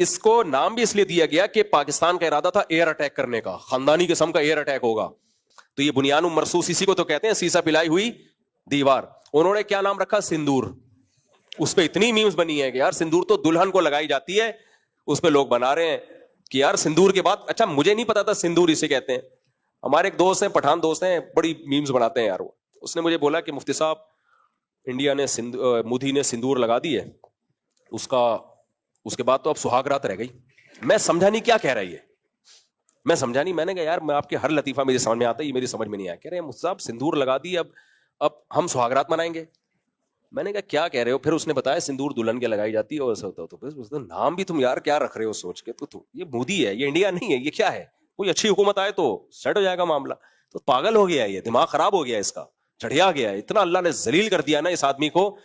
اس کو نام بھی اس لیے دیا گیا کہ پاکستان کا ارادہ تھا ایئر اٹیک کرنے کا, خاندانی قسم کا ایئر اٹیک ہوگا. تو یہ بنیان مرصوص اسی کو تو کہتے ہیں, سیسا پلائی ہوئی دیوار. انہوں نے کیا نام رکھا؟ سندور. اس پہ اتنی میمز بنی ہے کہ یار سندور تو دلہن کو لگائی جاتی ہے, اس پہ لوگ بنا رہے ہیں کہ یار سندور کے بعد, اچھا مجھے نہیں پتا تھا سندور اسے کہتے ہیں. ہمارے ایک دوست ہیں, پٹھان دوست ہیں, بڑی میمز بناتے ہیں یار وہ. اس نے مجھے بولا کہ مفتی صاحب انڈیا نے مودی نے سندور لگا دی ہے, اس کے بعد تو اب سہاگ رات رہ گئی. میں سمجھا نہیں کیا کہہ رہی ہے, میں سمجھا نہیں. میں نے کہا یار میں آپ کے ہر لطیفہ میری سمجھ میں آتا ہے, یہ میری سمجھ میں نہیں آیا. کہہ رہے ہیں مفتی صاحب سندور لگا دی, اب ہم سہاگ رات منائیں گے. میں نے کہا کیا کہہ رہے ہو؟ پھر اس نے بتایا سندور دلہن کے لگائی جاتی ہے, ایسا ہوتا. تو نام بھی تم یار کیا رکھ رہے ہو سوچ کے, تو یہ مودی ہے, یہ انڈیا نہیں ہے, یہ کیا ہے؟ کوئی اچھی حکومت آئے تو سیٹ ہو جائے گا معاملہ. تو پاگل ہو گیا, یہ دماغ خراب ہو گیا اس کا, چڑھیا گیا. اتنا اللہ نے ذلیل کر دیا نا اس آدمی کو.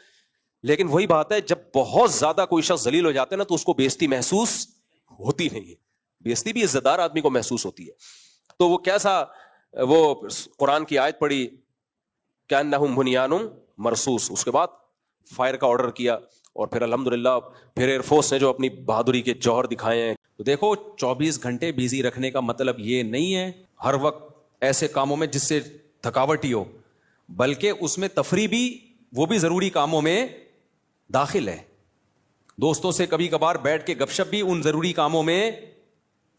لیکن وہی بات ہے, جب بہت زیادہ کوئی شخص ذلیل ہو جاتا ہے نا تو اس کو بےزتی محسوس ہوتی نہیں ہے. بےزتی بھی عزت دار آدمی کو محسوس ہوتی ہے. تو وہ کیسا, وہ قرآن کی آیت پڑھی کأنہم بنیان مرصوص, اس کے بعد فائر کا آرڈر کیا, اور پھر الحمدللہ پھر ایئر فورس نے جو اپنی بہادری کے جوہر دکھائے ہیں. تو دیکھو 24 گھنٹے بیزی رکھنے کا مطلب یہ نہیں ہے ہر وقت ایسے کاموں میں جس سے تھکاوٹ ہی ہو, بلکہ اس میں تفریح بھی, وہ بھی ضروری کاموں میں داخل ہے. دوستوں سے کبھی کبھار بیٹھ کے گپ شپ بھی ان ضروری کاموں میں,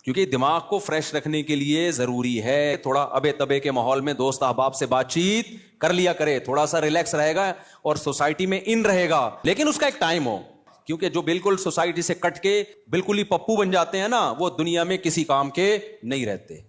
کیونکہ دماغ کو فریش رکھنے کے لیے ضروری ہے. تھوڑا ابے تبے کے ماحول میں دوست احباب سے بات چیت کر لیا کرے, تھوڑا سا ریلیکس رہے گا اور سوسائٹی میں ان رہے گا, لیکن اس کا ایک ٹائم ہو. کیونکہ جو بالکل سوسائٹی سے کٹ کے بالکل ہی پپو بن جاتے ہیں نا, وہ دنیا میں کسی کام کے نہیں رہتے.